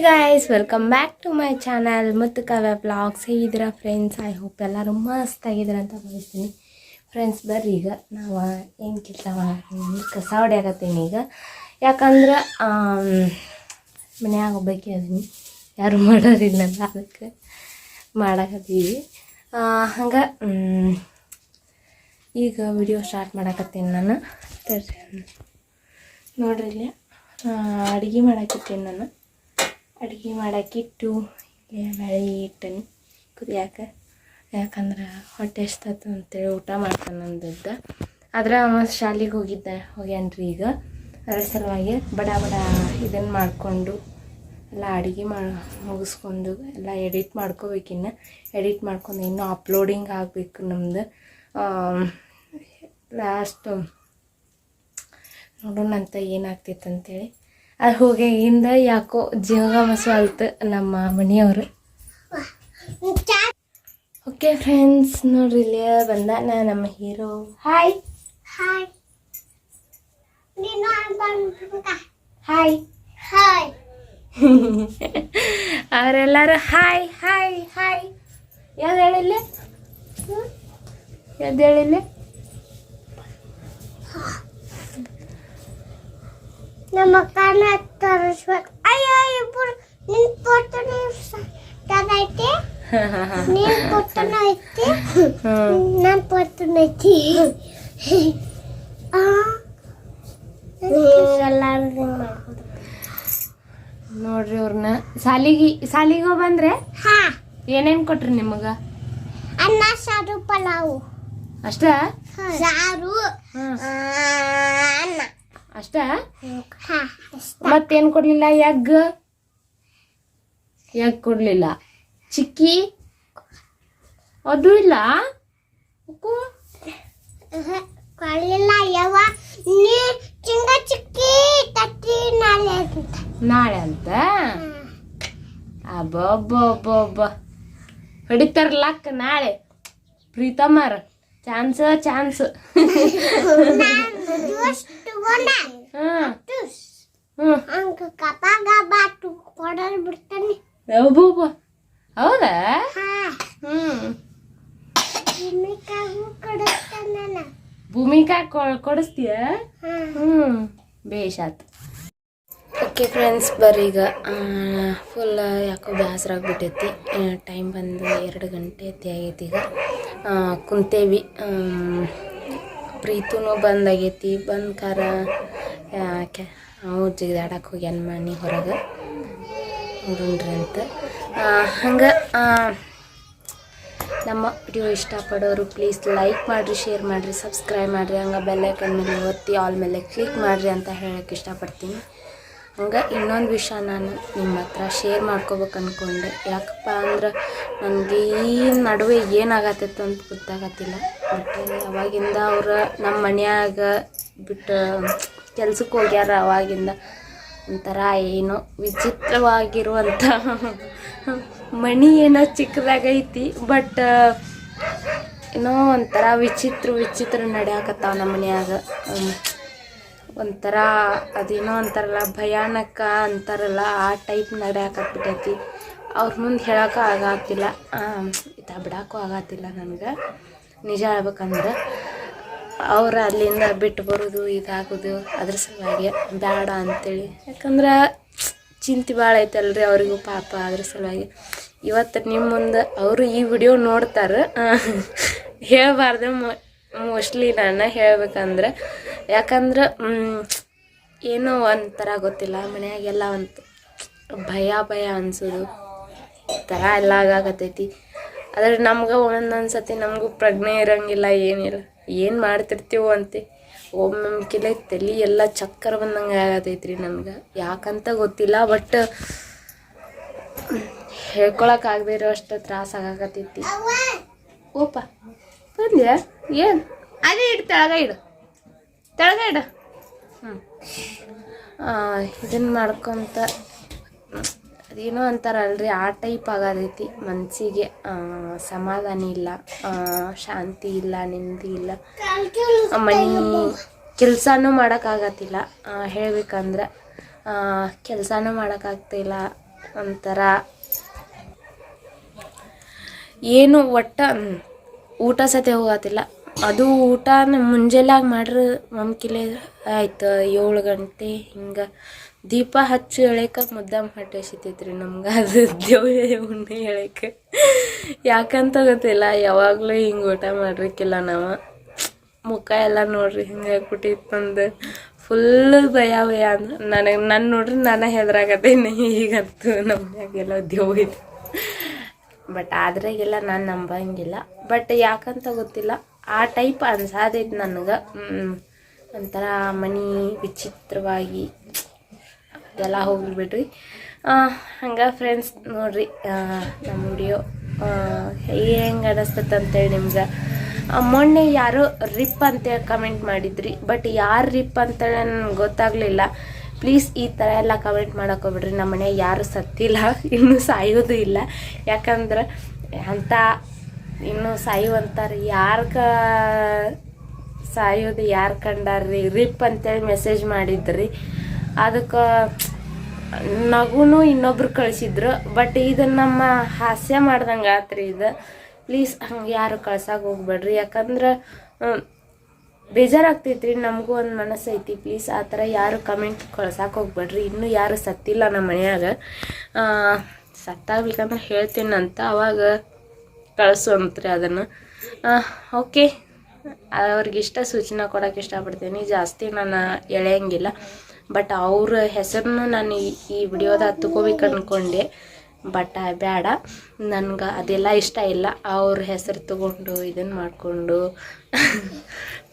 guys, welcome back to my channel Muthu Kavya Vlogs. ಹೇಗಿದ್ದೀರಾ friends? I hope ಎಲ್ಲರೂ ಮಸ್ತಾಗಿದ್ದೀರಾ ಅಂತ ಭಾವಿಸ್ತೀನಿ. ಫ್ರೆಂಡ್ಸ್ ಬರ್ರಿ, ಈಗ ನಾವು ಏನು ಕೆಲಸ ಮಾಡ್ತೀನಿ, ಕಸ ಹೊಡೆಯಾಕತ್ತೀನಿ ಈಗ. ಯಾಕಂದ್ರೆ ಮನ್ಯಾಗ ಒಬ್ಬಾಕಿ ಅದೀನಿ, ಯಾರು ಮಾಡೋರಿಲ್ಲಲ್ಲ, ಅದಕ್ಕೆ ಮಾಡಾಕತ್ತೀವಿ. ಹಂಗೆ ಈಗ ವಿಡಿಯೋ ಸ್ಟಾರ್ಟ್ ಮಾಡಾಕತ್ತೀನಿ ನಾನು. ನೋಡ್ರಿ ಇಲ್ಲಿ ಅಡುಗೆ ಮಾಡಾಕತ್ತೀನಿ ನಾನು. ಅಡುಗೆ ಮಾಡೋಕ್ಕಿಟ್ಟು ಬೇಳೆ ಇಟ್ಟನಿ ಕುದಿಯಾಕ. ಯಾಕಂದ್ರೆ ಹೊಟ್ಟೆ ಎಷ್ಟಾಯ್ತು ಅಂತೇಳಿ ಊಟ ಮಾಡ್ತಾನೆ ಅಂದದ್ದು. ಆದರೆ ಅವ ಶಾಲೆಗೆ ಹೋಗ್ಯಾನ್ರಿ ಈಗ. ಅದ್ರ ಸಲುವಾಗಿ ಬಡ ಇದನ್ನು ಮಾಡಿಕೊಂಡು ಎಲ್ಲ ಅಡುಗೆ ಮುಗಿಸ್ಕೊಂಡು ಎಲ್ಲ ಎಡಿಟ್ ಮಾಡ್ಕೋಬೇಕಿನ್ನು. ಎಡಿಟ್ ಮಾಡ್ಕೊಂಡು ಇನ್ನೂ ಅಪ್ಲೋಡಿಂಗ್ ಆಗಬೇಕು ನಮ್ಮದು. ಲಾಸ್ಟ್ ನೋಡೋಣ ಅಂತ ಏನಾಗ್ತಿತ್ತು ಅಂತೇಳಿ. ಅದು ಹೋಗಿಂದ ಯಾಕೋ ಜೀವ ಮಸವಾಲ್ತು ನಮ್ಮ ಮನೆಯವರು. ಓಕೆ ಫ್ರೆಂಡ್ಸ್, ನೋಡ್ರಿ ಇಲ್ಲಿ ಬಂದಾನ ನಮ್ಮ hero. Hi hi hi hi ಅವರೆಲ್ಲರೂ ಹಾಯ್ ಹಾಯ್ ಹಾಯ್. ಯಾವ್ದು ಹೇಳಿಲ್ಲ, ಯಾವ್ದು ಹೇಳಿಲ್ಲ. ನಮ್ಮ ಅಕ್ಕನ ತರಿಸ್ಬೇಕು. ಅಯ್ಯೋ ಇಬ್ಬರು ನಿನ್ ಫೋಟೋನು ಐತಿ, ನಿನ್ ಫೋಟೋನು ಐತಿ, ನನ್ನ ಫೋಟೋನು ಐತಿ. ನೋಡ್ರಿ ಅವ್ರನ್ನ ಸಾಲಿಗೆ ಹೋಗಿ ಬಂದ್ರೆ ಏನೇನು ಕೊಟ್ರಿ ನಿಮಗೆ? ಅನ್ನ, ಸಾರು, ಪಲಾವು ಅಷ್ಟ. ಸಾರು ಅನ್ನ ಅಷ್ಟ. ಮತ್ತೇನು ಕೊಡ್ಲಿಲ್ಲ? ಎಗ್ ಕೊಡ್ಲಿಲ್ಲ. ಚಿಕ್ಕಿ ಅದು ಇಲ್ಲ ಕೊಡ್ಲಿಲ್ಲ. ಯಾವ ಚಿಕ್ಕಿ ತಟ್ಟಿ ನಾಳೆ ಅಂತ ಅಬ್ಬಬ್ಬಬ್ಬ ಹೊಡಿತಾರಲ್ಲಕ್ಕ ನಾಳೆ ಪ್ರೀತಮ್ಮರ. ಚಾನ್ಸ್ ಹೌದಾ? ಭೂಮಿಕಾ ಕೊಡಿಸ್ತೀಯ? ಬೇಷಾತ್. ಓಕೆ ಫ್ರೆಂಡ್ಸ್, ಬರ್ರಿ ಈಗ ಫುಲ್ ಯಾಕೋ ಬೇಸರ ಆಗ್ಬಿಟ್ಟೈತಿ. ಟೈಮ್ ಬಂದು 2 ಗಂಟೆ ಆಗೈತಿ. ಈಗ ಕುಂತೇವಿ. ಪ್ರೀತುನು ಬಂದಾಗೈತಿ. ಬಂದ್ಕಾರ ಅವು ಜಿಗಿದಾಡಕ್ಕೆ ಹೋಗ್ಯಾನ ಮನೆ ಹೊರಗೆ ನೋಡ್ರಿ ಅಂತ. ಹಂಗೆ ನಮ್ಮ ವಿಡಿಯೋ ಇಷ್ಟಪಡೋರು ಪ್ಲೀಸ್ ಲೈಕ್ ಮಾಡಿರಿ, ಶೇರ್ ಮಾಡಿರಿ, ಸಬ್ಸ್ಕ್ರೈಬ್ ಮಾಡಿರಿ. ಹಂಗೆ ಬೆಲ್ಲೈಕನ್ ಮೇಲೆ ಒತ್ತಿ ಆಲ್ ಮೇಲೆ ಕ್ಲಿಕ್ ಮಾಡಿರಿ ಅಂತ ಹೇಳೋಕ್ಕೆ ಇಷ್ಟಪಡ್ತೀನಿ. ಹಂಗೆ ಇನ್ನೊಂದು ವಿಷಯ ನಾನು ನಿಮ್ಮ ಹತ್ರ ಶೇರ್ ಮಾಡ್ಕೋಬೇಕು ಅಂದ್ಕೊಂಡೆ. ಯಾಕಪ್ಪ ಅಂದ್ರೆ ನನಗೆ ಈ ನಡುವೆ ಏನಾಗತ್ತಿತ್ತು ಅಂತ ಗೊತ್ತಾಗತ್ತಿಲ್ಲ. ಬಟ್ ಅವಾಗಿಂದ ಅವ್ರು ನಮ್ಮ ಮನ್ಯಾಗ ಬಿಟ್ಟು ಕೆಲ್ಸಕ್ಕೆ ಹೋಗ್ಯಾರ. ಅವಾಗಿಂದ ಒಂಥರ ಏನೋ ವಿಚಿತ್ರವಾಗಿರುವಂಥ ಮಣಿ ಏನೋ ಚಿಕ್ಕದಾಗೈತಿ, ಬಟ್ ಏನೋ ಒಂಥರ ವಿಚಿತ್ರ ನಡೆಯಾಕತ್ತಾವ ನಮ್ಮ ಮನ್ಯಾಗ. ಒಂಥರ ಅದೇನೋ ಅಂತಾರಲ್ಲ ಭಯಾನಕ ಅಂತಾರಲ್ಲ, ಆ ಟೈಪ್ ನಡೆಯಾಕತ್ಬಿಟ್ಟೈತಿ. ಅವ್ರ ಮುಂದೆ ಹೇಳೋಕ್ಕೂ ಆಗತ್ತಿಲ್ಲ, ಬಿಡೋಕ್ಕೂ ಆಗತ್ತಿಲ್ಲ ನನಗೆ. ನಿಜ ಹೇಳ್ಬೇಕಂದ್ರೆ ಅವ್ರು ಅಲ್ಲಿಂದ ಬಿಟ್ಟು ಬರೋದು ಇದಾಗೋದು, ಅದ್ರ ಸಲುವಾಗಿ ಬೇಡ ಅಂಥೇಳಿ. ಯಾಕಂದ್ರೆ ಚಿಂತೆ ಭಾಳ ಐತಲ್ರಿ ಅವರಿಗೂ ಪಾಪ. ಅದ್ರ ಸಲುವಾಗಿ ಇವತ್ತು ನಿಮ್ಮ ಮುಂದೆ ಅವರು ಈ ವಿಡಿಯೋ ನೋಡ್ತಾರೆ. ಹೇಳಬಾರ್ದು ಮೋಸ್ಟ್ಲಿ ನಾನು ಹೇಳ್ಬೇಕಂದ್ರೆ. ಯಾಕಂದ್ರೆ ಏನೋ ಒಂಥರ ಗೊತ್ತಿಲ್ಲ, ಮನೆಯಾಗೆಲ್ಲ ಒಂದು ಭಯ ಅನ್ಸೋದು ಥರ ಎಲ್ಲ ಆಗಾಕತ್ತೈತಿ. ಆದರೆ ನಮ್ಗೆ ಒಂದೊಂದು ಸತಿ ನಮಗೂ ಪ್ರಜ್ಞೆ ಇರೋಂಗಿಲ್ಲ, ಏನಿಲ್ಲ, ಏನು ಮಾಡ್ತಿರ್ತೀವೋ ಅಂತೆ. ಒಮ್ಮೆ ತಲೆ ಎಲ್ಲ ಚಕ್ಕರ್ ಬಂದಂಗೆ ಆಗತೈತ್ರಿ ನನಗೆ. ಯಾಕಂತ ಗೊತ್ತಿಲ್ಲ, ಬಟ್ ಹೇಳ್ಕೊಳಕ್ಕಾಗದೇ ಇರೋ ಅಷ್ಟು ತ್ರಾಸ ಆಗಾಕತ್ತೈತಿ. ಓಪ ಬಂದ್ಯಾ? ಏನು ಅದೇ ಇಡು, ತೆಳಗ ಇಡು. ಇದನ್ನು ಮಾಡ್ಕೊತ ಅದೇನೋ ಅಂತಾರಲ್ರಿ, ಆ ಟೈಪ್ ಆಗತೈತಿ. ಮನಸ್ಸಿಗೆ ಸಮಾಧಾನ ಇಲ್ಲ, ಶಾಂತಿ ಇಲ್ಲ, ನೆಮ್ಮದಿ ಇಲ್ಲ. ಮನೆ ಕೆಲಸನೂ ಮಾಡೋಕ್ಕಾಗತ್ತಿಲ್ಲ. ಹೇಳ್ಬೇಕಂದ್ರೆ ಕೆಲಸನೂ ಮಾಡೋಕ್ಕಾಗ್ತಾಯಿಲ್ಲ. ಒಂಥರ ಏನು ಒಟ್ಟ ಊಟ ಸತೆ ಹೋಗತ್ತಿಲ್ಲ. ಅದು ಊಟನ ಮುಂಜಾನ್ಯಾಗ ಮಾಡ್ರೆ ಮಮ್ಕಿಲೆ ಆಯ್ತು 7 ಗಂಟೆ ಹಿಂಗೆ ದೀಪ ಹಚ್ಚಿ ಎಳೆಕ ಮುದ್ದಾಮ್ ಹೊಟ್ಟೆ ಹಸಿತೈತ್ರಿ ನಮ್ಗೆ. ಅದು ದೇವ್ರ ಉಣ್ಣೆ ಎಳೆಕ ಯಾಕಂತ ಗೊತ್ತಿಲ್ಲ. ಯಾವಾಗಲೂ ಹಿಂಗೆ ಊಟ ಮಾಡಿರ್ಕಿಲ್ಲ ನಾವು. ಮುಖ ಎಲ್ಲ ನೋಡ್ರಿ ಹಿಂಗೆ ಆಗ್ಬಿಟ್ಟಿತ್ತಂದು ಫುಲ್ ಭಯ ಅಂದ್ರೆ ನನ್ನ ನೋಡ್ರಿ ನಾನು ಹೆದ್ರಾಗತ್ತೇನೆ. ಈಗಂತೂ ನಮ್ಮನ್ಯಾಗೆಲ್ಲ ದೇವ್ದು. ಬಟ್ ಆದ್ರಾಗೆಲ್ಲ ನಾನು ನಂಬಂಗಿಲ್ಲ. ಬಟ್ ಯಾಕಂತ ಗೊತ್ತಿಲ್ಲ, ಆ ಟೈಪ್ ಅನ್ಸಾದೈತೆ ನನಗೆ. ಒಂಥರ ಮನೆ ವಿಚಿತ್ರವಾಗಿ ಅದೆಲ್ಲ ಹೋಗ್ಬಿಡ್ರಿ. ಹಂಗೆ ಫ್ರೆಂಡ್ಸ್ ನೋಡ್ರಿ ನಮ್ಮ ವಿಡಿಯೋ ಹೆಂಗೆ ಅನ್ನಿಸ್ತೈತೆ ಅಂತೇಳಿ ನಿಮ್ಗೆ. ಮೊನ್ನೆ ಯಾರೋ ರಿಪ್ ಅಂತೇಳಿ ಕಮೆಂಟ್ ಮಾಡಿದ್ರಿ. ಬಟ್ ಯಾರು ರಿಪ್ ಅಂತೇಳಿ ನನಗೆ ಗೊತ್ತಾಗಲಿಲ್ಲ. ಪ್ಲೀಸ್ ಈ ಥರ ಎಲ್ಲ ಕಮೆಂಟ್ ಮಾಡೋಕೆ ಹೋಗ್ಬಿಡ್ರಿ. ನಮ್ಮ ಮನೆ ಯಾರು ಸತ್ತಿಲ್ಲ, ಇನ್ನೂ ಸಾಯೋದು ಇಲ್ಲ. ಯಾಕಂದ್ರೆ ಅಂಥ ಇನ್ನೂ ಸಾಯುವಂತಾರೆ ಸಾಯೋದು ಯಾರು ಕಂಡಾರ್ರಿ ರಿಪ್ ಅಂತೇಳಿ ಮೆಸೇಜ್ ಮಾಡಿದ್ರಿ. ಅದಕ್ಕೆ ನಗುನು ಇನ್ನೊಬ್ರು ಕಳಿಸಿದ್ರು. ಬಟ್ ಇದನ್ನು ನಮ್ಮ ಹಾಸ್ಯ ಮಾಡ್ದಂಗೆ ಆತ್ರಿ ಇದು. ಪ್ಲೀಸ್ ಹಂಗೆ ಯಾರು ಕಳ್ಸಕ್ಕೆ ಹೋಗ್ಬೇಡ್ರಿ. ಯಾಕಂದ್ರೆ ಬೇಜಾರಾಗ್ತೈತ್ರಿ, ನಮಗೂ ಒಂದು ಮನಸ್ಸು ಐತಿ. ಪ್ಲೀಸ್ ಆ ಥರ ಯಾರು ಕಮೆಂಟ್ ಕಳ್ಸಕ್ಕೆ ಹೋಗ್ಬೇಡ್ರಿ. ಇನ್ನೂ ಯಾರು ಸತ್ತಿಲ್ಲ ನಮ್ಮ ಮನ್ಯಾಗ. ಸತ್ತಾಗ್ಬೇಕಂದ್ರೆ ಹೇಳ್ತೀನಂತ ಅವಾಗ ಕಳಿಸು ಅಂತ್ರಿ ಅದನ್ನು. ಓಕೆ, ಅವ್ರಿಗಿಷ್ಟ ಸೂಚನೆ ಕೊಡೋಕೆ ಇಷ್ಟಪಡ್ತೀನಿ. ಜಾಸ್ತಿ ನಾನು ಎಳೆಯಂಗಿಲ್ಲ. ಬಟ್ ಅವ್ರ ಹೆಸರನ್ನು ನಾನು ಈ ವಿಡಿಯೋದಾಗ ತಗೋಬೇಕು ಅಂದ್ಕೊಂಡೆ. ಬಟ್ ಬೇಡ, ನನಗೆ ಅದೆಲ್ಲ ಇಷ್ಟ ಇಲ್ಲ. ಅವ್ರ ಹೆಸರು ತಗೊಂಡು ಇದನ್ನು ಮಾಡಿಕೊಂಡು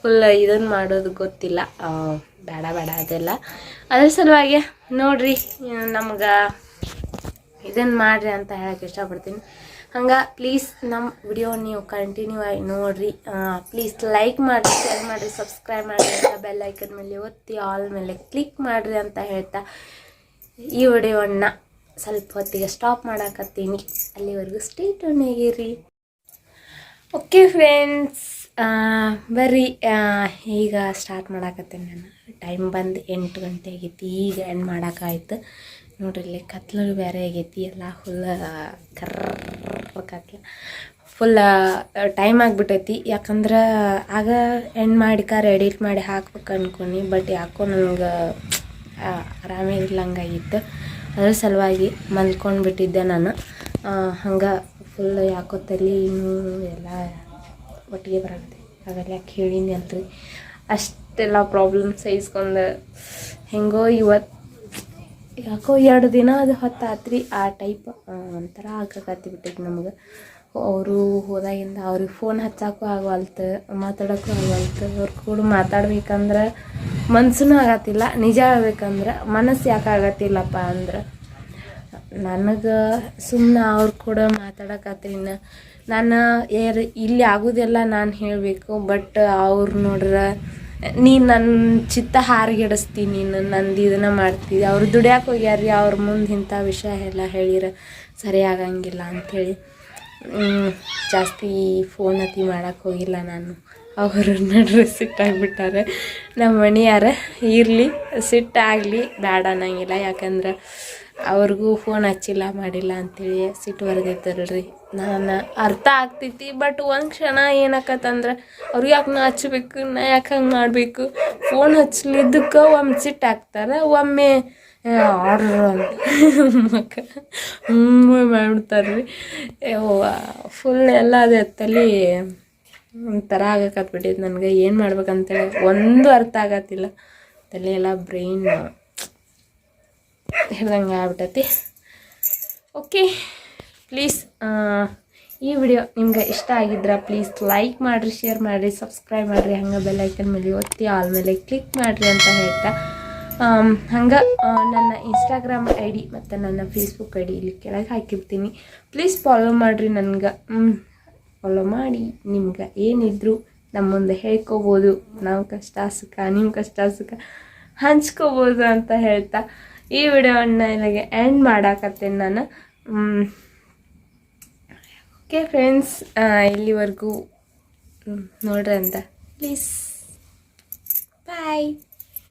ಫುಲ್ ಇದನ್ನು ಮಾಡೋದು ಗೊತ್ತಿಲ್ಲ. ಬೇಡ ಅದೆಲ್ಲ. ಅದ್ರ ಸಲುವಾಗಿ ನೋಡಿರಿ, ನಮ್ಗೆ ಇದನ್ನು ಮಾಡಿರಿ ಅಂತ ಹೇಳೋಕ್ಕೆ ಇಷ್ಟಪಡ್ತೀನಿ. ಹಂಗೆ ಪ್ಲೀಸ್ ನಮ್ಮ ವಿಡಿಯೋ ನೀವು ಕಂಟಿನ್ಯೂ ಆಗಿ ನೋಡಿರಿ. ಪ್ಲೀಸ್ ಲೈಕ್ ಮಾಡಿರಿ, ಶೇರ್ ಮಾಡಿರಿ, ಸಬ್ಸ್ಕ್ರೈಬ್ ಮಾಡಿರಿ ಅಂತ ಬೆಲ್ ಐಕನ್ ಮೇಲೆ ಒತ್ತಿ ಆಲ್ ಮೇಲೆ ಕ್ಲಿಕ್ ಮಾಡಿರಿ ಅಂತ ಹೇಳ್ತಾ ಈ ವಿಡಿಯೋವನ್ನು ಸ್ವಲ್ಪ ಹೊತ್ತಿಗೆ ಸ್ಟಾಪ್ ಮಾಡಾಕತ್ತೀನಿ. ಅಲ್ಲಿವರೆಗೂ ಸ್ಟೇ ಟ್ಯೂನ್ ಆಗಿರಿ. ಓಕೆ ಫ್ರೆಂಡ್ಸ್, ಬರ್ರಿ ಈಗ ಸ್ಟಾರ್ಟ್ ಮಾಡಾಕತ್ತೀನಿ ನಾನು. ಟೈಮ್ ಬಂದು 8 ಗಂಟೆ ಆಗೈತಿ. ಈಗ ಎಂಡ್ ಮಾಡೋಕ್ಕಾಯ್ತು ನೋಡ್ರಿ. ಇಲ್ಲಿ ಕತ್ಲು ಬೇರೆ ಆಗೈತಿ, ಎಲ್ಲ ಫುಲ್ ಕತ್ಲು ಫುಲ್ ಟೈಮ್ ಆಗಿಬಿಟ್ಟೈತಿ. ಯಾಕಂದ್ರೆ ಆಗ ಎಂಡ್ ಮಾಡಿಕಾರ ಎಡಿಟ್ ಮಾಡಿ ಹಾಕ್ಬೇಕು ಅನ್ಕೊನಿ. ಬಟ್ ಯಾಕೋ ನನಗೆ ಆರಾಮಿರ್ಲಂಗಾಗಿತ್ತು. ಅದ್ರ ಸಲುವಾಗಿ ಮಲ್ಕೊಂಡು ಬಿಟ್ಟಿದ್ದೆ ನಾನು. ಹಂಗೆ ಫುಲ್ ಯಾಕೋ ತಲೆ ಎಲ್ಲ ಒಟ್ಟಿಗೆ ಬರುತ್ತೆ. ಅವೆಲ್ಲ ಯಾಕೆ ಹೇಳಿನಿ ಅಂತ ಅಷ್ಟೆಲ್ಲ ಪ್ರಾಬ್ಲಮ್ ಸಹಿಸ್ಕೊಂಡು ಹೆಂಗೋ ಇವತ್ತು ಯಾಕೋ 2 ದಿನ ಅದು ಹೊತ್ತಾತ್ರಿ. ಆ ಟೈಪ್ ಒಂಥರ ಬಿಟ್ಟೈತಿ ನಮ್ಗೆ. ಅವರು ಹೋದಾಗಿಂದ ಅವ್ರಿಗೆ ಫೋನ್ ಹಚ್ಚೋಕ್ಕೂ ಆಗವಲ್ತು, ಮಾತಾಡೋಕ್ಕೂ ಆಗವಲ್ತು. ಅವ್ರ ಕೂಡ ಮಾತಾಡ್ಬೇಕಂದ್ರೆ ಮನ್ಸೂ ಆಗತ್ತಿಲ್ಲ. ನಿಜ ಹೇಳ್ಬೇಕಂದ್ರೆ ಮನಸ್ಸು ಯಾಕೆ ಆಗತ್ತಿಲ್ಲಪ್ಪ ಅಂದ್ರೆ ನನಗೆ ಸುಮ್ಮನೆ ಅವ್ರ ಕೂಡ ಮಾತಾಡೋಕತ್ರಿನ ನಾನು ಇಲ್ಲಿ ಆಗೋದೆಲ್ಲ ನಾನು ಹೇಳಬೇಕು. ಬಟ್ ಅವ್ರು ನೋಡ್ರೆ ನೀನು ನನ್ನ ಚಿತ್ತ ಹಾರಿಗೆಡಿಸ್ತೀನಿ, ನೀನು ನಂದು ಇದನ್ನು ಮಾಡ್ತಿದ್ದೆ. ಅವ್ರು ದುಡಿಯೋಕೆ ಹೋಗ್ಯಾರ್ರಿ. ಅವ್ರ ಮುಂದೆ ಇಂಥ ವಿಷಯ ಎಲ್ಲ ಹೇಳಿರ ಸರಿ ಆಗಂಗಿಲ್ಲ ಅಂಥೇಳಿ ಜಾಸ್ತಿ ಫೋನ್ ಅತಿ ಮಾಡೋಕ್ಕೆ ಹೋಗಿಲ್ಲ ನಾನು. ಅವರು ನಡ್ರೆ ಸಿಟ್ಟಾಗ್ಬಿಟ್ಟಾರೆ. ನಮ್ಮ ಮನೆಯಾರ ಇರಲಿ, ಸಿಟ್ಟಾಗಲಿ, ಬೇಡ ಅನ್ನಂಗಿಲ್ಲ. ಯಾಕಂದ್ರೆ ಅವ್ರಿಗೂ ಫೋನ್ ಹಚ್ಚಿಲ್ಲ ಮಾಡಿಲ್ಲ ಅಂಥೇಳಿ ಸಿಟ್ಟು ಹೊರಗೈತಾರಲ್ರಿ. ನಾನು ಅರ್ಥ ಆಗ್ತೈತಿ. ಬಟ್ ಒಂದು ಕ್ಷಣ ಏನಾಕತ್ತಂದ್ರೆ ಅವ್ರಿಗೆ ಯಾಕೆ ನಾ ಹಚ್ಬೇಕು, ನಾ ಯಾಕೆ ಹಂಗೆ ಮಾಡಬೇಕು. ಫೋನ್ ಹಚ್ಚಲಿದ್ದಕ್ಕೆ ಒಮ್ಮೆ ಸಿಟ್ಟು ಹಾಕ್ತಾರೆ, ಒಮ್ಮೆ ಆರ್ಡ್ರ್ ಅಂತ ಮಾಡಿಬಿಡ್ತಾರೆ ರೀ. ಫುಲ್ ಎಲ್ಲ ಅದು ತಲೆ ಒಂಥರ ಆಗಕತ್ಬಿಟ್ಟೈತೆ ನನಗೆ. ಏನು ಮಾಡ್ಬೇಕಂತೇಳಿ ಒಂದು ಅರ್ಥ ಆಗತ್ತಿಲ್ಲ. ತಲೆ ಎಲ್ಲ ಬ್ರೈನ್ ಹೇಳ್ದಂಗೆ ಆಗ್ಬಿಟ್ಟೈತಿ. ಓಕೆ, ಪ್ಲೀಸ್ ಈ ವಿಡಿಯೋ ನಿಮ್ಗೆ ಇಷ್ಟ ಆಗಿದ್ರೆ ಪ್ಲೀಸ್ ಲೈಕ್ ಮಾಡಿರಿ, ಶೇರ್ ಮಾಡಿರಿ, ಸಬ್ಸ್ಕ್ರೈಬ್ ಮಾಡಿರಿ. ಹಂಗೆ ಬೆಲ್ ಐಕನ್ ಮೇಲೆ ಒತ್ತಿ ಆಲ್ ಮೇಲೆ ಕ್ಲಿಕ್ ಮಾಡಿರಿ ಅಂತ ಹೇಳ್ತಾ ಹಂಗೆ ನನ್ನ ಇನ್ಸ್ಟಾಗ್ರಾಮ್ ID ಮತ್ತು ನನ್ನ ಫೇಸ್ಬುಕ್ ID ಇಲ್ಲಿ ಕೆಳಗೆ ಹಾಕಿರ್ತೀನಿ. ಪ್ಲೀಸ್ ಫಾಲೋ ಮಾಡಿರಿ. ನನಗೆ ಫಾಲೋ ಮಾಡಿ ನಿಮ್ಗೆ ಏನಿದ್ರು ನಮ್ಮ ಮುಂದೆ ಹೇಳ್ಕೊಬೋದು. ನಾವು ಕಷ್ಟ ಸುಖ, ನಿಮ್ಮ ಕಷ್ಟ ಸುಖ ಹಂಚ್ಕೋಬೋದು ಅಂತ ಹೇಳ್ತಾ ಈ ವಿಡಿಯೋವನ್ನು ಇಲ್ಲಿಗೆ ಎಂಡ್ ಮಾಡಾಕತ್ತೇನೆ ನಾನು. ಓಕೆ ಫ್ರೆಂಡ್ಸ್, ಇಲ್ಲಿವರೆಗೂ ನೋಡ್ರಿ ಅಂತ ಪ್ಲೀಸ್ ಬಾಯ್.